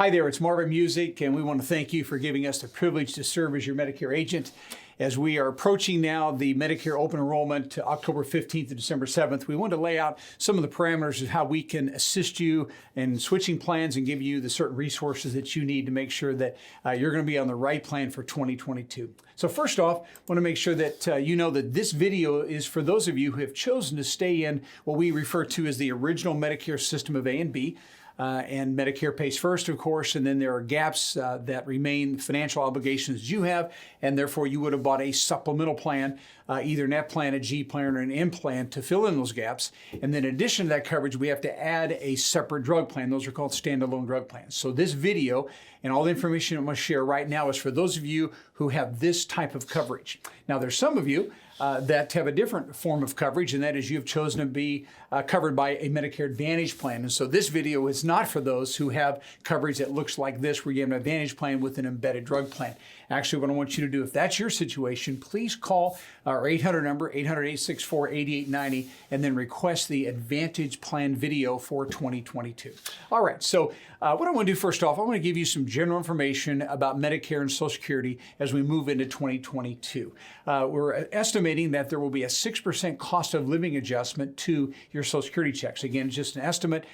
Hi there, it's Marvin Music, and we want to thank you for giving us the privilege to serve as your Medicare agent. As we are approaching now the Medicare open enrollment to October 15th to December 7th, we want to lay out some of the parameters of how we can assist you in switching plans and give you the certain resources that you need to make sure that you're going to be on the right plan for 2022. So first off, I want to make sure that you know that this video is for those of you who have chosen to stay in what we refer to as the original Medicare system of A and B. And Medicare pays first, of course, and then there are gaps that remain, financial obligations you have, and therefore you would have bought a supplemental plan, either an F plan, a G plan, or an M plan to fill in those gaps. And then in addition to that coverage, we have to add a separate drug plan. Those are called standalone drug plans. So this video and all the information I'm going to share right now is for those of you who have this type of coverage. Now, there's some of you that have a different form of coverage, and that is you've chosen to be covered by a Medicare Advantage plan. And so this video is not for those who have coverage that looks like this, where you have an Advantage plan with an embedded drug plan. Actually, what I want you to do, if that's your situation, please call our 800 number, 800-864-8890, and then request the Advantage plan video for 2022. All right, so what I want to do first off, I want to give you some general information about Medicare and Social Security as we move into 2022. We're estimating that there will be a 6% cost of living adjustment to your Social Security checks. Again, it's just an estimate.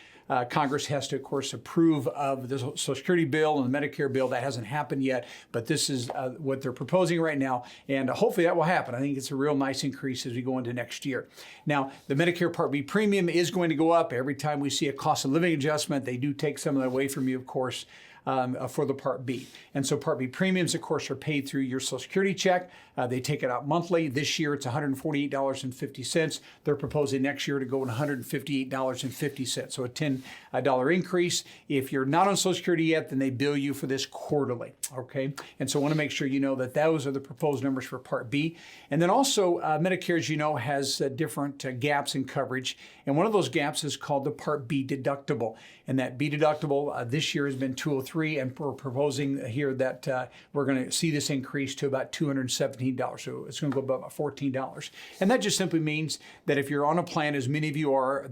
Congress has to, of course, approve of the Social Security bill and the Medicare bill. That hasn't happened yet, but this is what they're proposing right now, and hopefully that will happen. I think it's a real nice increase as we go into next year. Now, the Medicare Part B premium is going to go up. Every time we see a cost of living adjustment, they do take some of that away from you, of course, for the Part B. And so Part B premiums, of course, are paid through your Social Security check. They take it out monthly. This year, it's $148.50. They're proposing next year to go to $158.50, so a $10 increase. If you're not on Social Security yet, then they bill you for this quarterly, okay? And so I want to make sure you know that those are the proposed numbers for Part B. And then also, Medicare, as you know, has different gaps in coverage, and one of those gaps is called the Part B deductible. And that B deductible this year has been $203, and we're proposing here that we're going to see this increase to about $217. So it's going to go about $14. And that just simply means that if you're on a plan, as many of you are,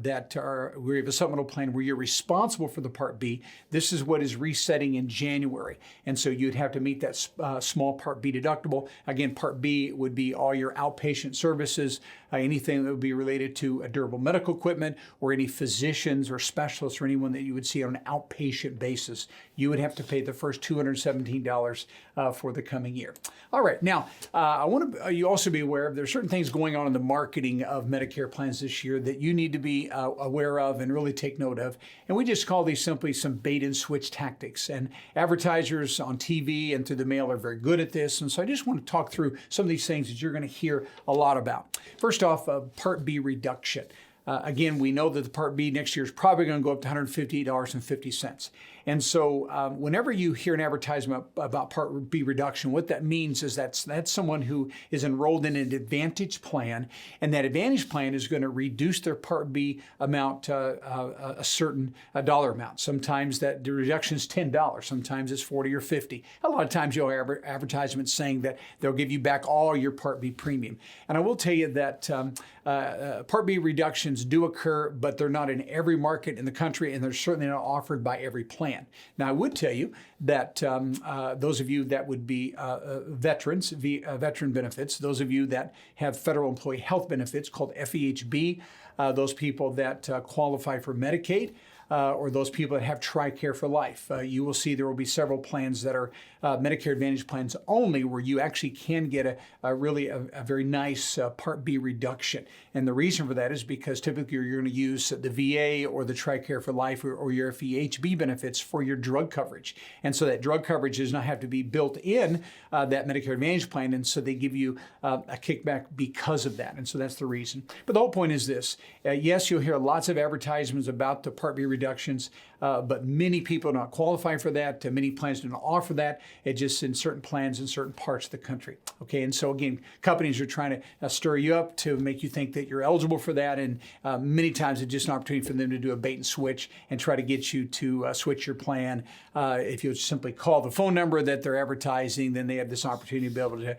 we have a supplemental plan where you're responsible for the Part B, this is what is resetting in January. And so you'd have to meet that small Part B deductible. Again, Part B would be all your outpatient services, anything that would be related to durable medical equipment, or any physicians or specialists or anyone that you would see on an outpatient basis. You would have to pay the first $217 for the coming year. All right, now I want you also be aware of there's certain things going on in the marketing of Medicare plans this year that you need to be aware of and really take note of. And we just call these simply some bait and switch tactics. And advertisers on TV and through the mail are very good at this. And so I just want to talk through some of these things that you're going to hear a lot about. First off, Part B reduction. Again, we know that the Part B next year is probably going to go up to $158.50. And so whenever you hear an advertisement about Part B reduction, what that means is that's someone who is enrolled in an Advantage plan, and that Advantage plan is going to reduce their Part B amount a certain dollar amount. Sometimes that the reduction is $10, sometimes it's $40 or $50. A lot of times you'll hear advertisements saying that they'll give you back all your Part B premium. And I will tell you that Part B reductions do occur, but they're not in every market in the country, and they're certainly not offered by every plan. Now, I would tell you that those of you that would be veterans, veteran benefits, those of you that have federal employee health benefits called FEHB, those people that qualify for Medicaid, or those people that have TRICARE for life. You will see there will be several plans that are Medicare Advantage plans only, where you actually can get a very nice Part B reduction. And the reason for that is because typically you're going to use the VA or the TRICARE for life or your FEHB benefits for your drug coverage. And so that drug coverage does not have to be built in that Medicare Advantage plan, and so they give you a kickback because of that. And so that's the reason. But the whole point is this. Yes, you'll hear lots of advertisements about the Part B reductions, but many people are not qualifying for that. Many plans do not offer that. It just in certain plans in certain parts of the country. Okay, and so again, companies are trying to stir you up to make you think that you're eligible for that, and many times it's just an opportunity for them to do a bait and switch and try to get you to switch your plan. If you simply call the phone number that they're advertising, then they have this opportunity to be able to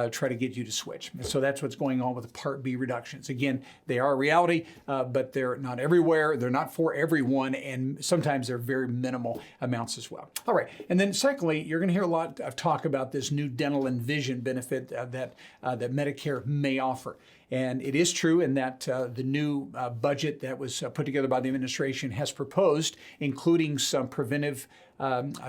try to get you to switch. And so that's what's going on with the Part B reductions. Again, they are a reality, but they're not everywhere. They're not for everyone, and sometimes sometimes they're very minimal amounts as well. All right, and then secondly, you're going to hear a lot of talk about this new dental and vision benefit that Medicare may offer. And it is true in that the new budget that was put together by the administration has proposed, including some preventive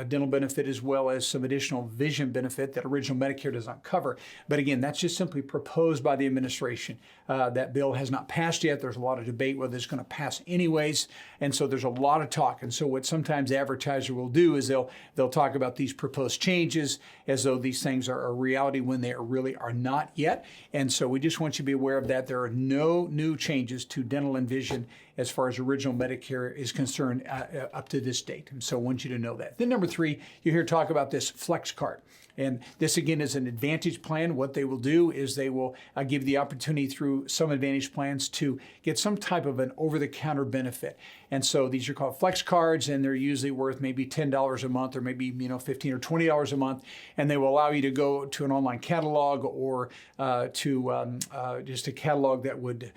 dental benefit as well as some additional vision benefit that original Medicare does not cover. But again, that's just simply proposed by the administration. That bill has not passed yet. There's a lot of debate whether it's going to pass anyways. And so there's a lot of talk. And so what sometimes advertisers will do is they'll talk about these proposed changes as though these things are a reality when they really are not yet. And so we just want you to be aware of that. There are no new changes to dental and vision as far as original Medicare is concerned up to this date. And so I want you to know that. Then number three, you hear talk about this flex card. And this again is an Advantage plan. What they will do is they will give the opportunity through some Advantage plans to get some type of an over-the-counter benefit. And so these are called flex cards, and they're usually worth maybe $10 a month or maybe $15 or $20 a month. And they will allow you to go to an online catalog or to just a catalog that would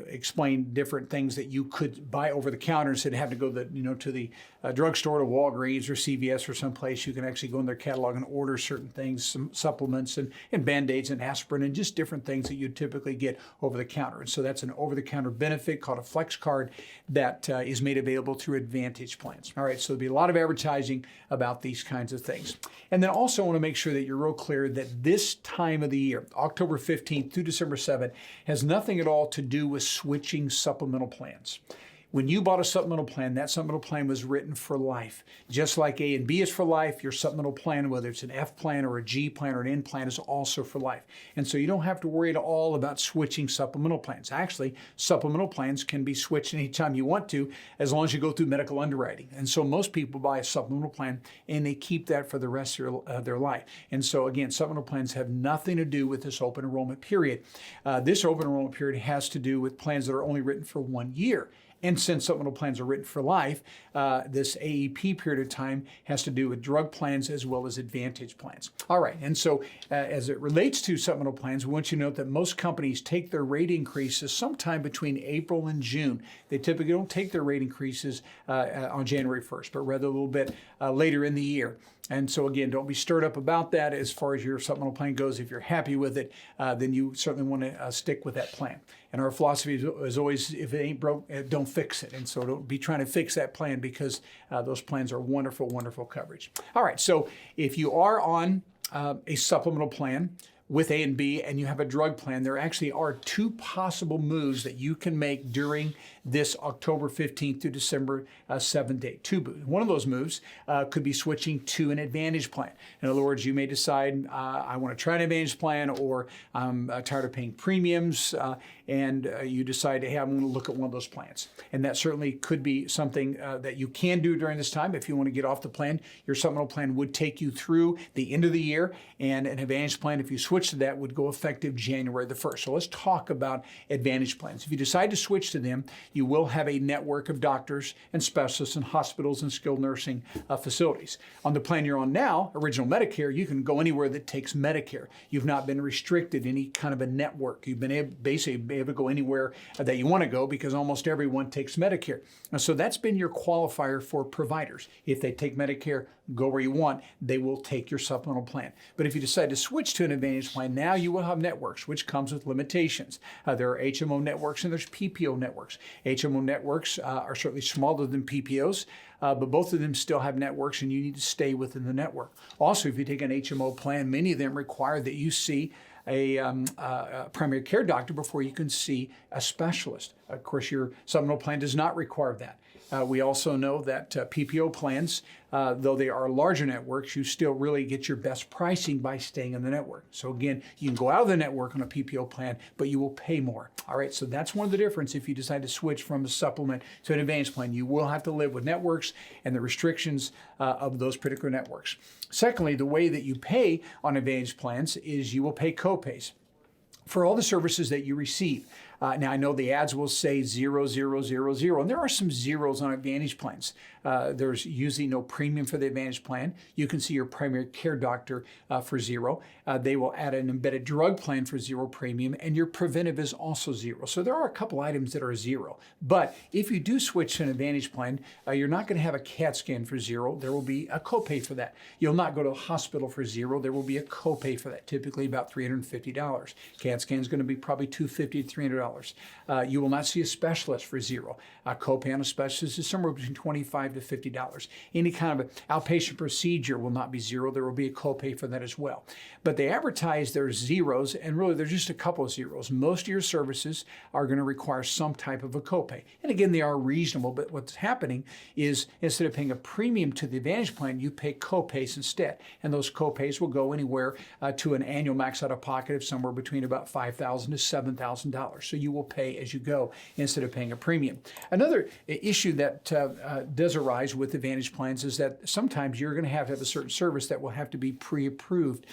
explain different things that you could buy over the counter instead of having to go to the drugstore, to Walgreens or CVS or someplace. You can actually go in their catalog and order certain things, some supplements and Band-Aids and aspirin and just different things that you typically get over the counter. And so that's an over-the-counter benefit called a flex card that is made available through Advantage plans. All right, so there'll be a lot of advertising about these kinds of things. And then also want to make sure that you're real clear that this time of the year, October 15th through December 7th, has nothing at all to do with switching supplemental plans. When you bought a supplemental plan, that supplemental plan was written for life. Just like A and B is for life, your supplemental plan, whether it's an F plan or a G plan or an N plan, is also for life. And so you don't have to worry at all about switching supplemental plans. Actually, supplemental plans can be switched anytime you want to, as long as you go through medical underwriting. And so most people buy a supplemental plan and they keep that for the rest of their life. And so again, supplemental plans have nothing to do with this open enrollment period. This open enrollment period has to do with plans that are only written for 1 year. And since supplemental plans are written for life, this AEP period of time has to do with drug plans as well as Advantage plans. All right, and so as it relates to supplemental plans, we want you to note that most companies take their rate increases sometime between April and June. They typically don't take their rate increases on January 1st, but rather a little bit later in the year. And so again, don't be stirred up about that as far as your supplemental plan goes. If you're happy with it, then you certainly want to stick with that plan. And our philosophy is always, if it ain't broke, don't fix it. And so don't be trying to fix that plan because those plans are wonderful, wonderful coverage. All right, so if you are on a supplemental plan with A and B and you have a drug plan, there actually are two possible moves that you can make during this October 15th to December 7th date. Two moves. One of those moves could be switching to an Advantage plan. In other words, you may decide, I want to try an Advantage plan, or I'm tired of paying premiums, and you decide, hey, I'm going to look at one of those plans. And that certainly could be something that you can do during this time. If you want to get off the plan, your supplemental plan would take you through the end of the year, and an Advantage plan, if you switch to that, would go effective January the 1st. So let's talk about Advantage plans. If you decide to switch to them, you will have a network of doctors and specialists and hospitals and skilled nursing facilities. On the plan you're on now, original Medicare, you can go anywhere that takes Medicare. You've not been restricted any kind of a network. You've been basically able to go anywhere that you want to go because almost everyone takes Medicare. And so that's been your qualifier for providers. If they take Medicare, go where you want, they will take your supplemental plan. But if you decide to switch to an Advantage plan, now you will have networks, which comes with limitations. There are HMO networks and there's PPO networks. HMO networks are certainly smaller than PPOs, but both of them still have networks and you need to stay within the network. Also, if you take an HMO plan, many of them require that you see a primary care doctor before you can see a specialist. Of course, your supplemental plan does not require that. We also know that PPO plans, though they are larger networks, you still really get your best pricing by staying in the network. So again, you can go out of the network on a PPO plan, but you will pay more. All right, so that's one of the difference if you decide to switch from a supplement to an Advantage plan. You will have to live with networks and the restrictions of those particular networks. Secondly, the way that you pay on Advantage plans is you will pay copays for all the services that you receive. Now, I know the ads will say 0, 0, 0, 0, and there are some zeros on Advantage plans. There's usually no premium for the Advantage plan. You can see your primary care doctor for 0. They will add an embedded drug plan for 0 premium, and your preventive is also 0. So there are a couple items that are 0. But if you do switch to an Advantage plan, you're not going to have a CAT scan for 0. There will be a copay for that. You'll not go to a hospital for 0. There will be a copay for that, typically about $350. CAT scan is going to be probably $250 to $300. You will not see a specialist for 0. A copay on a specialist is somewhere between $25 to $50. Any kind of outpatient procedure will not be 0. There will be a copay for that as well. But they advertise there's zeros, and really there's just a couple of zeros. Most of your services are going to require some type of a copay. And again, they are reasonable, but what's happening is instead of paying a premium to the Advantage plan, you pay copays instead. And those copays will go anywhere to an annual max out of pocket of somewhere between about $5,000 to $7,000. So you will pay as you go instead of paying a premium. Another issue that does arise with Advantage plans is that sometimes you're going to have a certain service that will have to be pre-approved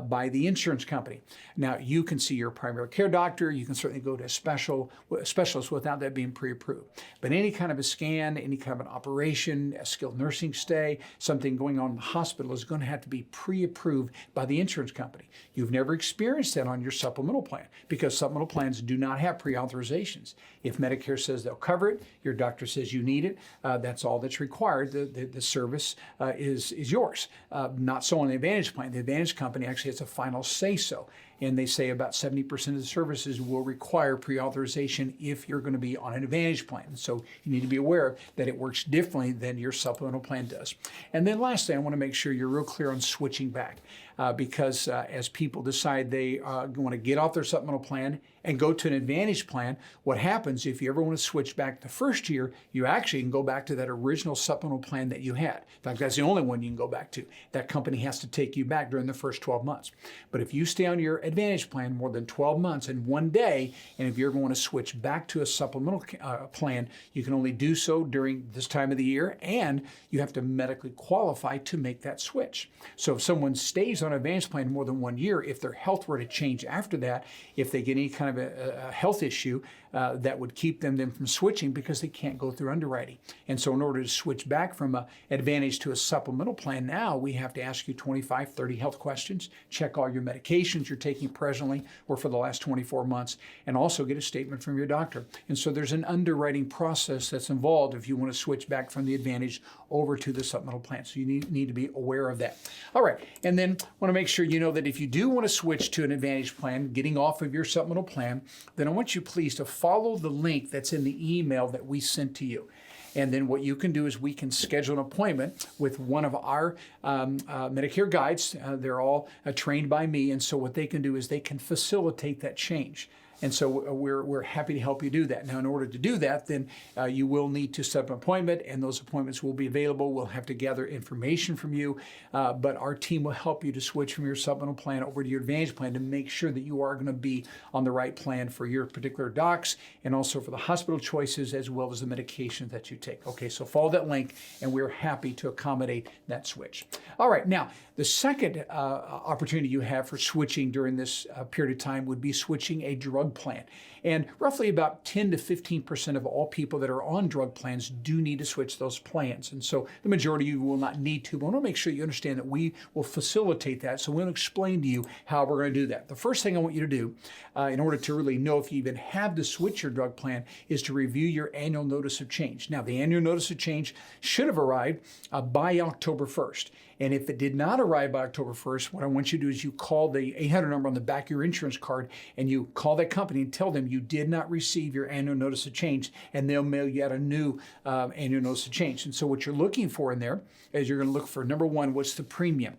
by the insurance company. Now, you can see your primary care doctor. You can certainly go to a specialist without that being pre-approved. But any kind of a scan, any kind of an operation, a skilled nursing stay, something going on in the hospital is going to have to be pre-approved by the insurance company. You've never experienced that on your supplemental plan because supplemental plans do not have pre-authorizations. If Medicare says they'll cover it, your doctor says you need it, that's all that's required. The service is yours. Not so on the Advantage plan. The Advantage company actually has a final say-so. And they say about 70% of the services will require pre-authorization if you're going to be on an Advantage plan. So you need to be aware that it works differently than your supplemental plan does. And then lastly, I want to make sure you're real clear on switching back because as people decide they want to get off their supplemental plan and go to an Advantage plan, what happens if you ever want to switch back the first year, you actually can go back to that original supplemental plan that you had. In fact, that's the only one you can go back to. That company has to take you back during the first 12 months. But if you stay on your Advantage plan more than 12 months and 1 day, and if you're going to switch back to a supplemental plan, you can only do so during this time of the year, and you have to medically qualify to make that switch. So if someone stays on an Advantage plan more than 1 year, if their health were to change after that, if they get any kind of a health issue, that would keep them then from switching because they can't go through underwriting. And so in order to switch back from an Advantage to a supplemental plan now, we have to ask you 25, 30 health questions, check all your medications you're taking presently or for the last 24 months, and also get a statement from your doctor. And so there's an underwriting process that's involved if you want to switch back from the Advantage over to the supplemental plan. So you need to be aware of that. All right, and then want to make sure you know that if you do want to switch to an Advantage plan, getting off of your supplemental plan, then I want you please to follow the link that's in the email that we sent to you. And then what you can do is we can schedule an appointment with one of our Medicare guides. They're all trained by me. And so what they can do is they can facilitate that change. And so we're happy to help you do that. Now, in order to do that, then you will need to set up an appointment, and those appointments will be available. We'll have to gather information from you, but our team will help you to switch from your supplemental plan over to your Advantage plan to make sure that you are going to be on the right plan for your particular docs and also for the hospital choices as well as the medications that you take. Okay, so follow that link, and we're happy to accommodate that switch. All right, now, the second opportunity you have for switching during this period of time would be switching a drug plan. And roughly about 10 to 15% of all people that are on drug plans do need to switch those plans. And so the majority of you will not need to, but I want to make sure you understand that we will facilitate that. So we'll explain to you how we're going to do that. The first thing I want you to do in order to really know if you even have to switch your drug plan is to review your annual notice of change. Now, the annual notice of change should have arrived by October 1st. And if it did not arrive by October 1st, what I want you to do is you call the 800 number on the back of your insurance card and you call that company and tell them you did not receive your annual notice of change, and they'll mail you out a new annual notice of change. And so what you're looking for in there is you're going to look for, number one, what's the premium?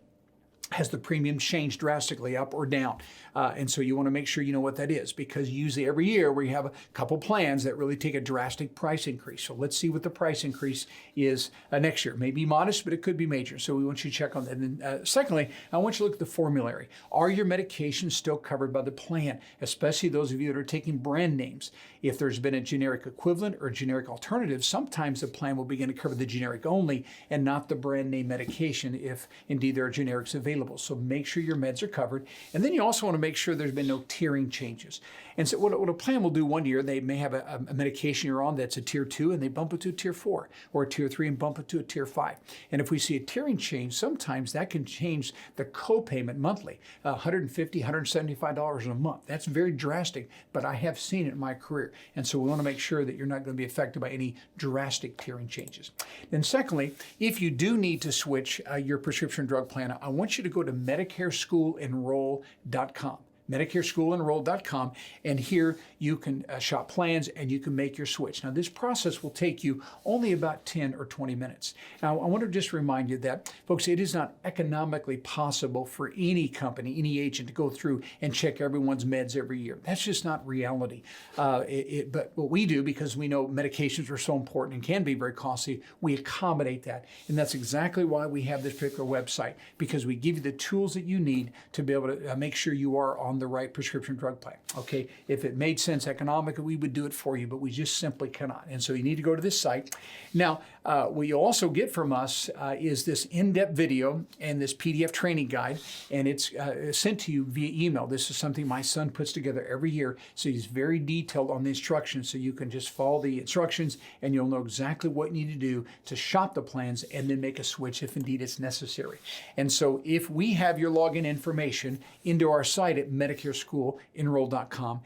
Has the premium changed drastically up or down? And so you want to make sure you know what that is, because usually every year we have a couple plans that really take a drastic price increase. So let's see what the price increase is next year. It may be modest, but it could be major. So we want you to check on that. And then secondly, I want you to look at the formulary. Are your medications still covered by the plan, especially those of you that are taking brand names? If there's been a generic equivalent or a generic alternative, sometimes the plan will begin to cover the generic only and not the brand name medication if indeed there are generics available. available. So make sure your meds are covered. And then you also want to make sure there's been no tiering changes. And so what a plan will do one year, they may have a medication you're on that's a tier 2 and they bump it to a tier 4, or a tier 3 and bump it to a tier 5. And if we see a tiering change, sometimes that can change the co-payment monthly, $150, $175 in a month. That's very drastic, but I have seen it in my career. And so we want to make sure that you're not going to be affected by any drastic tiering changes. Then secondly, if you do need to switch your prescription drug plan, I want you to go to MedicareSchoolEnroll.com. MedicareSchoolEnroll.com, and here you can shop plans and you can make your switch. Now, this process will take you only about 10 or 20 minutes. Now, I want to just remind you that, folks, it is not economically possible for any company, any agent to go through and check everyone's meds every year. That's just not reality. But what we do, because we know medications are so important and can be very costly, we accommodate that. And that's exactly why we have this particular website, because we give you the tools that you need to be able to make sure you are on the right prescription drug plan. Okay, if it made sense economically, we would do it for you, but we just simply cannot. And so you need to go to this site. Now, what you also get from us is this in-depth video and this PDF training guide, and it's sent to you via email. This is something my son puts together every year, so he's very detailed on the instructions, so you can just follow the instructions and you'll know exactly what you need to do to shop the plans and then make a switch if indeed it's necessary. And so if we have your login information into our site at MedicareSchoolEnroll.com,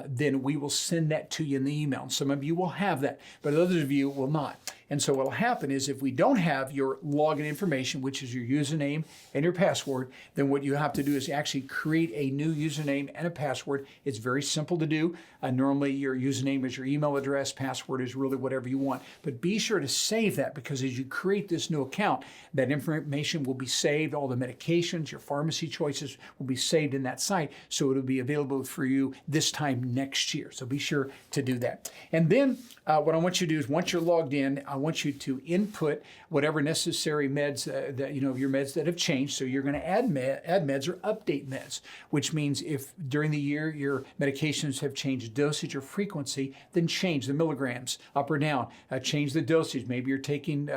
then we will send that to you in the email. Some of you will have that, but others of you will not. And so what will happen is if we don't have your login information, which is your username and your password, then what you have to do is actually create a new username and a password. It's very simple to do. Normally your username is your email address, password is really whatever you want. But be sure to save that, because as you create this new account, that information will be saved. All the medications, your pharmacy choices will be saved in that site, so it'll be available for you this time next year. So be sure to do that. And then what I want you to do is, once you're logged in, I want you to input whatever necessary meds that your meds that have changed. So you're going to add meds or update meds, which means if during the year your medications have changed dosage or frequency, then change the milligrams up or down. Change the dosage. Maybe you're taking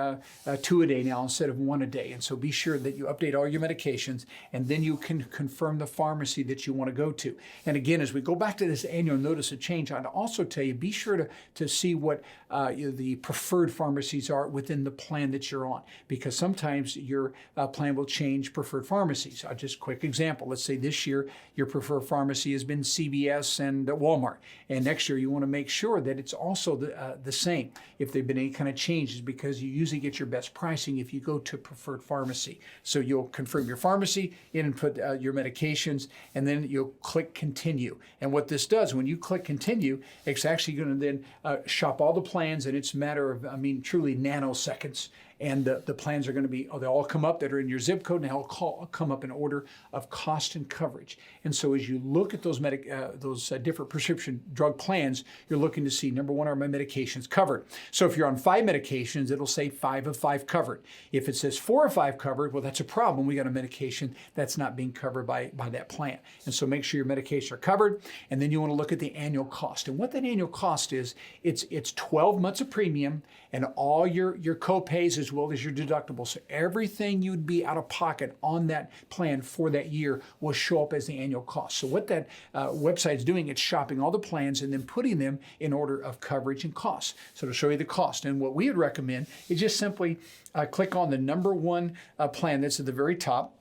2 a day now instead of 1 a day. And so be sure that you update all your medications, and then you can confirm the pharmacy that you want to go to. And again, as we go back to this annual notice of change, I'd also tell you, be sure to see what the preferred pharmacies are within the plan that you're on, because sometimes your plan will change preferred pharmacies. Just a quick example. Let's say this year your preferred pharmacy has been CVS and Walmart, and next year you want to make sure that it's also the same if there have been any kind of changes, because you usually get your best pricing if you go to preferred pharmacy. So you'll confirm your pharmacy, input your medications, and then you'll click continue. And what this does, when you click continue, it's actually going to then shop all the plans, and it's a matter of, truly nanoseconds. And the plans are going to be, they all come up that are in your zip code, and they all come up in order of cost and coverage. And so as you look at those different prescription drug plans, you're looking to see, number one, are my medications covered? So if you're on 5 medications, it'll say 5 of 5 covered. If it says 4 of 5 covered, well, that's a problem. We got a medication that's not being covered by that plan. And so make sure your medications are covered. And then you want to look at the annual cost. And what that annual cost is, it's 12 months of premium and all your co-pays as well as your deductibles. So everything you'd be out of pocket on that plan for that year will show up as the annual cost. So what that website is doing, it's shopping all the plans and then putting them in order of coverage and cost. So to show you the cost, and what we would recommend is just simply click on the number 1 plan that's at the very top.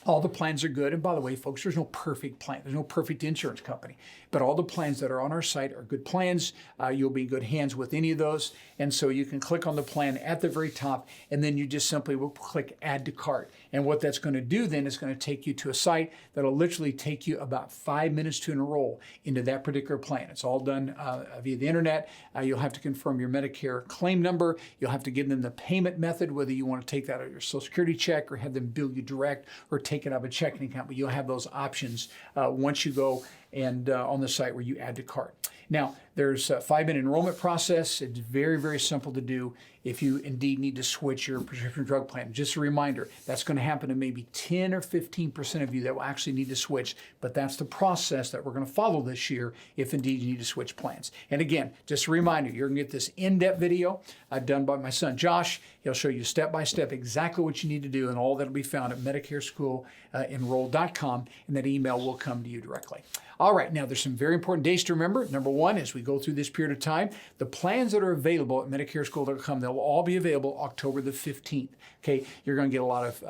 All the plans are good. And by the way, folks, there's no perfect plan. There's no perfect insurance company. But all the plans that are on our site are good plans. You'll be in good hands with any of those. And so you can click on the plan at the very top, and then you just simply will click Add to Cart. And what that's going to do then is going to take you to a site that will literally take you about 5 minutes to enroll into that particular plan. It's all done via the internet. You'll have to confirm your Medicare claim number. You'll have to give them the payment method, whether you want to take that out of your Social Security check or have them bill you direct or take it out of a checking account. But you'll have those options once you go and on the site where you add to cart. Now, there's a 5-minute enrollment process. It's very, very simple to do if you indeed need to switch your prescription drug plan. Just a reminder, that's going to happen to maybe 10 or 15% of you that will actually need to switch, but that's the process that we're going to follow this year if indeed you need to switch plans. And again, just a reminder, you're going to get this in-depth video done by my son Josh. He'll show you step-by-step exactly what you need to do, and all that will be found at MedicareSchoolEnroll.com, and that email will come to you directly. All right, now there's some very important dates to remember. Number one, as we go through this period of time, the plans that are available at MedicareSchool.com, they'll all be available October the 15th. Okay, you're going to get a lot of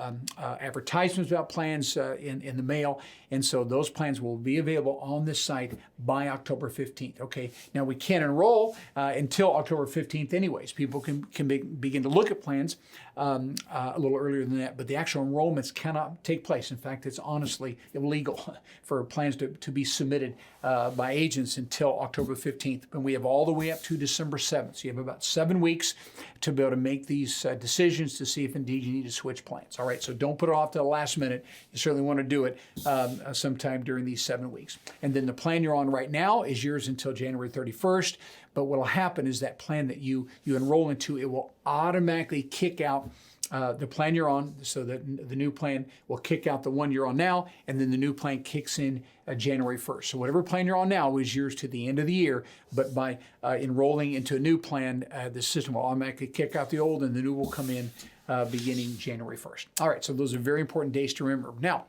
advertisements about plans in the mail, and so those plans will be available on this site by October 15th. Okay, now we can't enroll until October 15th anyways. People can begin to look at plans a little earlier than that, but the actual enrollments cannot take place. In fact, it's honestly illegal for plans to be submitted by agents until October 15th. And we have all the way up to December 7th. So you have about 7 weeks to be able to make these decisions to see if indeed you need to switch plans. All right, so don't put it off to the last minute. You certainly want to do it sometime during these 7 weeks. And then the plan you're on right now is yours until January 31st. But what will happen is that plan that you enroll into, it will automatically kick out the plan you're on, so that the new plan will kick out the one you're on now, and then the new plan kicks in January 1st. So whatever plan you're on now is yours to the end of the year, but by enrolling into a new plan, the system will automatically kick out the old, and the new will come in beginning January 1st. All right, so those are very important dates to remember. Now,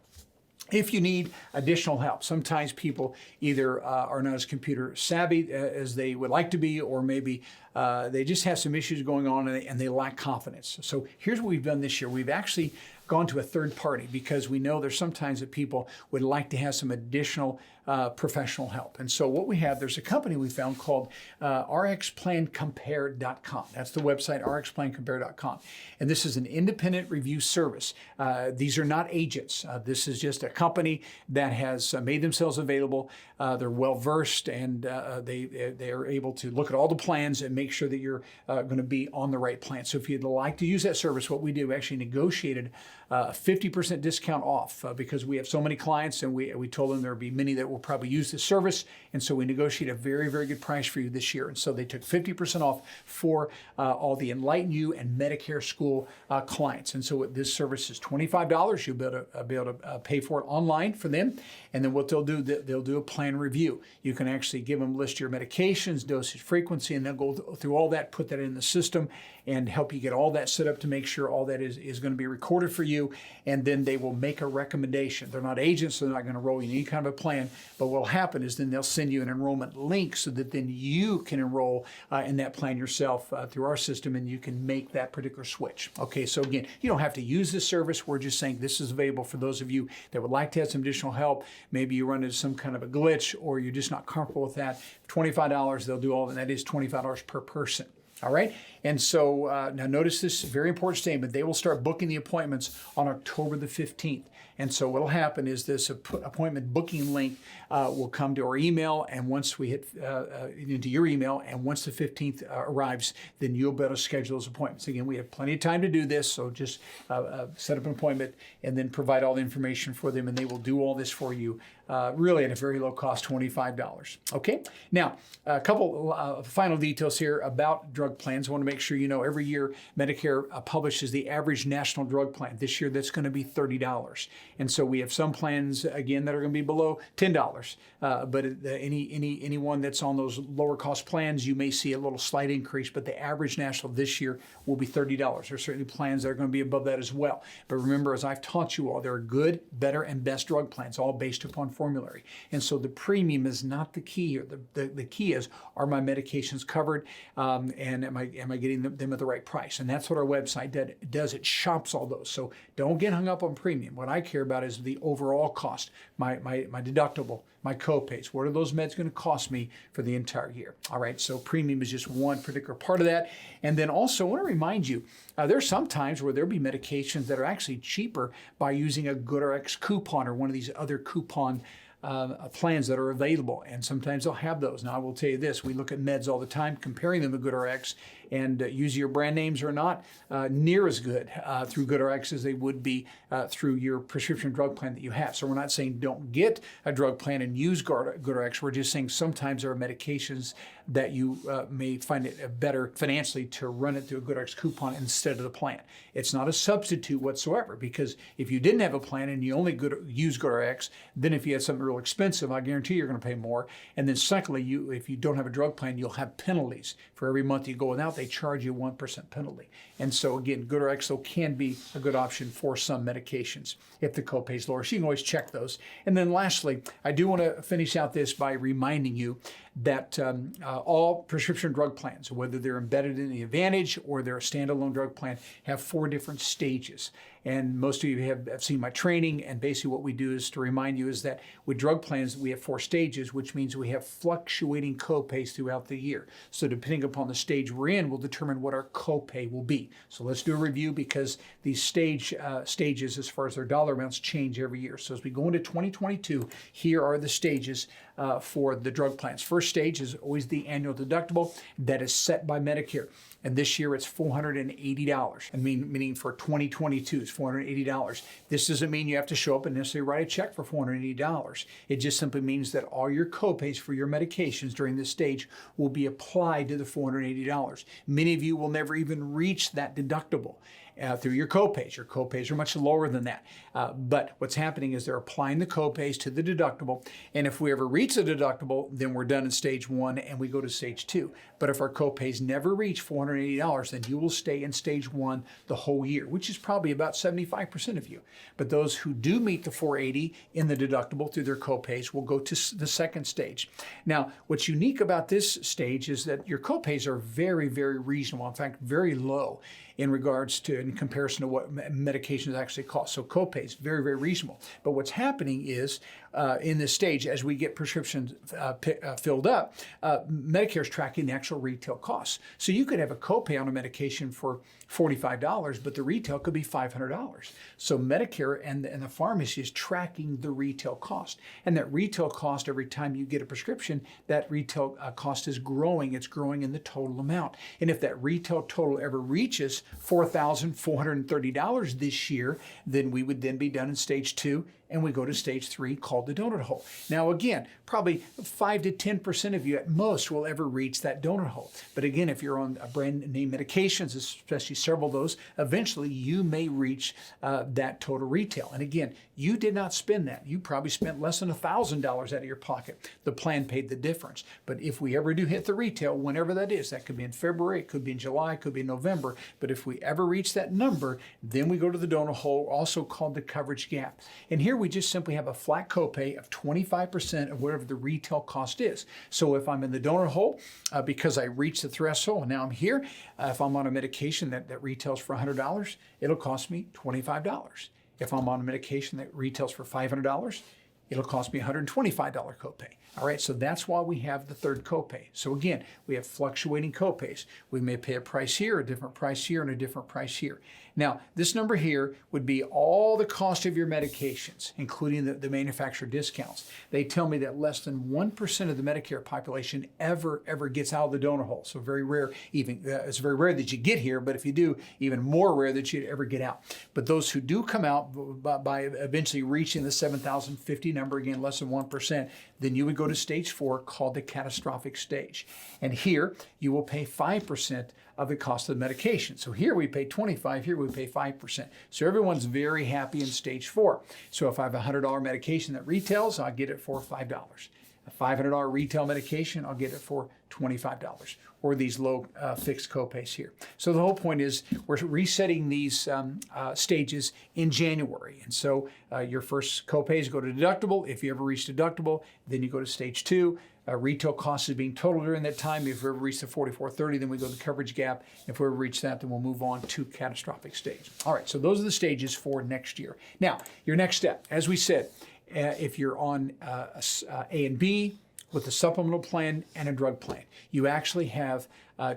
if you need additional help, sometimes people either are not as computer savvy as they would like to be, or maybe they just have some issues going on and they lack confidence. So here's what we've done this year. We've actually gone to a third party because we know there's sometimes that people would like to have some additional professional help. And so what we have, there's a company we found called rxplancompare.com. That's the website, rxplancompare.com. And this is an independent review service. These are not agents. This is just a company that has made themselves available. They're well-versed, and they are able to look at all the plans and make sure that you're going to be on the right plan. So if you'd like to use that service, what we did, we actually negotiated a 50% discount off because we have so many clients, and we told them there would be many that will probably use this service, and so we negotiated a very, very good price for you this year. And so they took 50% off for all the Enlighten You and Medicare School clients. And so this service is $25. You'll be able to pay for it online for them, and then what they'll do, they'll do a plan review. You can actually give them a list of your medications, dosage frequency, and they'll go through all that, put that in the system, and help you get all that set up to make sure all that is going to be recorded for you. And then they will make a recommendation. They're not agents, so they're not going to roll you any kind of a plan. But what will happen is then they'll send you an enrollment link so that then you can enroll in that plan yourself through our system, and you can make that particular switch. Okay, so again, you don't have to use this service. We're just saying this is available for those of you that would like to have some additional help. Maybe you run into some kind of a glitch, or you're just not comfortable with that. $25, they'll do all, and that is $25 per person. All right, and so now notice this very important statement. They will start booking the appointments on October the 15th. And so what will happen is this appointment booking link will come to our email, and once we hit into your email, and once the 15th arrives, then you'll be able to schedule those appointments. Again, we have plenty of time to do this, so just set up an appointment and then provide all the information for them, and they will do all this for you really at a very low cost, $25. Okay, now a couple final details here about drug plans. I want to make sure you know every year Medicare publishes the average national drug plan. This year that's going to be $30. And so we have some plans, again, that are going to be below $10. But any one that's on those lower cost plans, you may see a little slight increase, but the average national this year will be $30. There are certainly plans that are going to be above that as well. But remember, as I've taught you all, there are good, better, and best drug plans, all based upon formulary. And so the premium is not the key here. The key is, are my medications covered, and am I getting them at the right price? And that's what our website does. It shops all those. So don't get hung up on premium. What I care about is the overall cost, my deductible, my co-pays. What are those meds going to cost me for the entire year? All right, so premium is just one particular part of that. And then also, I want to remind you, there's some times where there'll be medications that are actually cheaper by using a GoodRx coupon or one of these other coupon plans that are available, and sometimes they'll have those. Now, I will tell you this, we look at meds all the time, comparing them to GoodRx, And usually your brand names are not near as good through GoodRx as they would be through your prescription drug plan that you have. So we're not saying don't get a drug plan and use GoodRx. We're just saying sometimes there are medications that you may find it better financially to run it through a GoodRx coupon instead of the plan. It's not a substitute whatsoever, because if you didn't have a plan and you only use GoodRx, then if you had something real expensive, I guarantee you're going to pay more. And then secondly, if you don't have a drug plan, you'll have penalties. For every month you go without, they charge you 1% penalty. And so again, GoodRx though can be a good option for some medications if the copay is lower. So you can always check those. And then lastly, I do want to finish out this by reminding you that all prescription drug plans, whether they're embedded in the Advantage or they're a standalone drug plan, have 4 different stages. And most of you have seen my training, and basically what we do is to remind you is that with drug plans, we have 4 stages, which means we have fluctuating copays throughout the year. So depending upon the stage we're in, will determine what our copay will be. So let's do a review, because these stages, as far as their dollar amounts, change every year. So as we go into 2022, here are the stages for the drug plans. First stage is always the annual deductible that is set by Medicare. And this year it's $480. Meaning for 2022 it's $480. This doesn't mean you have to show up and necessarily write a check for $480. It just simply means that all your copays for your medications during this stage will be applied to the $480. Many of you will never even reach that deductible through your copays. Your copays are much lower than that. But what's happening is they're applying the copays to the deductible. And if we ever reach the deductible, then we're done in stage 1 and we go to stage 2. But if our copays never reach $480, then you will stay in stage 1 the whole year, which is probably about 75% of you. But those who do meet the $480 in the deductible through their copays will go to the second stage. Now, what's unique about this stage is that your copays are very, very reasonable. In fact, very low in comparison to what medications actually cost. So copays, very, very reasonable. But what's happening is in this stage, as we get prescriptions filled up, Medicare is tracking the actual retail costs. So you could have a copay on a medication for $45, but the retail could be $500. So Medicare and the pharmacy is tracking the retail cost. And that retail cost, every time you get a prescription, that retail cost is growing. It's growing in the total amount. And if that retail total ever reaches $4,430 this year, then we would then be done in stage 2, and we go to stage 3 called the donut hole. Now again, probably 5 to 10% of you at most will ever reach that donut hole. But again, if you're on brand name medications, especially several of those, eventually you may reach that total retail. And again, you did not spend that. You probably spent less than $1,000 out of your pocket. The plan paid the difference. But if we ever do hit the retail, whenever that is, that could be in February, it could be in July, it could be in November. But if we ever reach that number, then we go to the donut hole, also called the coverage gap. And here we just simply have a flat copay of 25% of whatever the retail cost is. So if I'm in the donut hole because I reached the threshold and now I'm here, if I'm on a medication that retails for $100, it'll cost me $25. If I'm on a medication that retails for $500, it'll cost me a $125 copay. All right, so that's why we have the third copay. So again, we have fluctuating copays. We may pay a price here, a different price here, and a different price here. Now, this number here would be all the cost of your medications, including the manufacturer discounts. They tell me that less than 1% of the Medicare population ever gets out of the donut hole. So very rare, even it's very rare that you get here, but if you do, even more rare that you'd ever get out. But those who do come out by eventually reaching the 7,050 number, again, less than 1%, then you would go to stage 4 called the catastrophic stage. And here you will pay 5% of the cost of the medication. So here we pay 25, here we pay 5%. So everyone's very happy in stage 4. So if I have a $100 medication that retails, I'll get it for $5. A $500 retail medication, I'll get it for $25, or these low fixed copays here. So the whole point is we're resetting these stages in January. And so your first copays go to deductible. If you ever reach deductible, then you go to stage 2. Retail cost is being totaled during that time. If we ever reach the $44.30, then we go to the coverage gap. If we ever reach that, then we'll move on to catastrophic stage. All right, so those are the stages for next year. Now, your next step, as we said, if you're on A and B with a supplemental plan and a drug plan, you actually have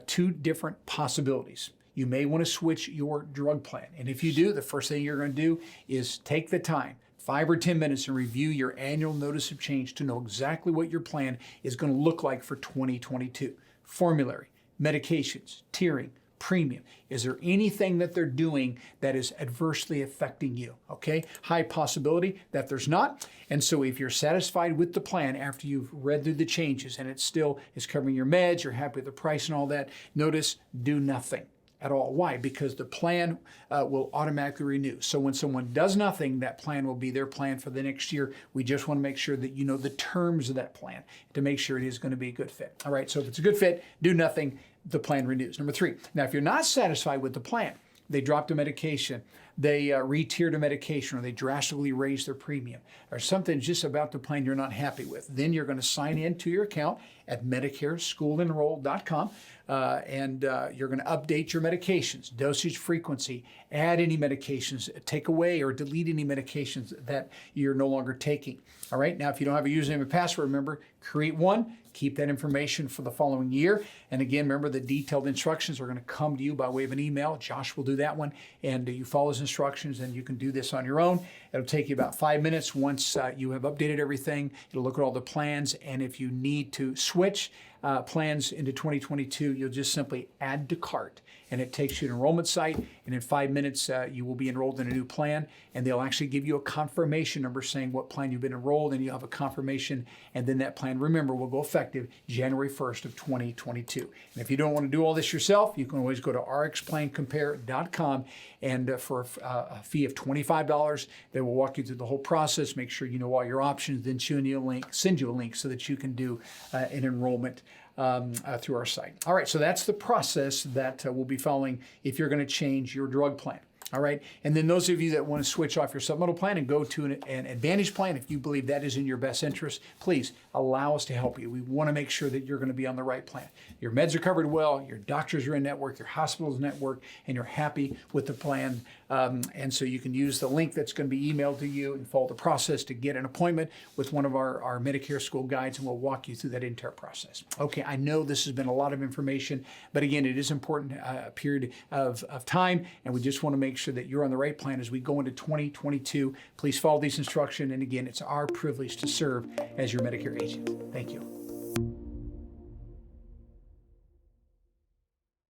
2 different possibilities. You may want to switch your drug plan. And if you do, the first thing you're going to do is take the time, 5 or 10 minutes, and review your annual notice of change to know exactly what your plan is going to look like for 2022. Formulary, medications, tiering, premium. Is there anything that they're doing that is adversely affecting you? Okay, high possibility that there's not. And so if you're satisfied with the plan after you've read through the changes and it still is covering your meds, you're happy with the price and all that, notice do nothing at all. Why? Because the plan will automatically renew. So when someone does nothing, that plan will be their plan for the next year. We just want to make sure that you know the terms of that plan to make sure it is going to be a good fit. All right, so if it's a good fit, do nothing, the plan renews. Number 3, now if you're not satisfied with the plan, they dropped a medication, they re-tiered a medication, or they drastically raised their premium, or something just about the plan you're not happy with, then you're going to sign into your account at MedicareSchoolEnroll.com, and you're going to update your medications, dosage frequency, add any medications, take away or delete any medications that you're no longer taking. All right, now if you don't have a username and password, remember, create one. Keep that information for the following year. And again, remember the detailed instructions are going to come to you by way of an email. Josh will do that one. And you follow his instructions and you can do this on your own. It'll take you about 5 minutes. Once you have updated everything, it'll look at all the plans. And if you need to switch plans into 2022, you'll just simply add to cart. And it takes you to an enrollment site. And in 5 minutes, you will be enrolled in a new plan. And they'll actually give you a confirmation number saying what plan you've been enrolled, and you'll have a confirmation. And then that plan, remember, will go effective January 1st of 2022. And if you don't want to do all this yourself, you can always go to rxplancompare.com, and for a fee of $25, they will walk you through the whole process, make sure you know all your options, then send you a link so that you can do an enrollment through our site. All right, so that's the process that we'll be following if you're going to change your drug plan. All right, and then those of you that want to switch off your supplemental plan and go to an Advantage plan, if you believe that is in your best interest, please allow us to help you. We want to make sure that you're going to be on the right plan. Your meds are covered well, your doctors are in network, your hospital's in network, and you're happy with the plan. And so you can use the link that's going to be emailed to you and follow the process to get an appointment with one of our Medicare school guides, and we'll walk you through that entire process. Okay, I know this has been a lot of information, but again, it is important period of time, and we just want to make sure that you're on the right plan as we go into 2022. Please follow these instructions, and again, it's our privilege to serve as your Medicare agent. Thank you.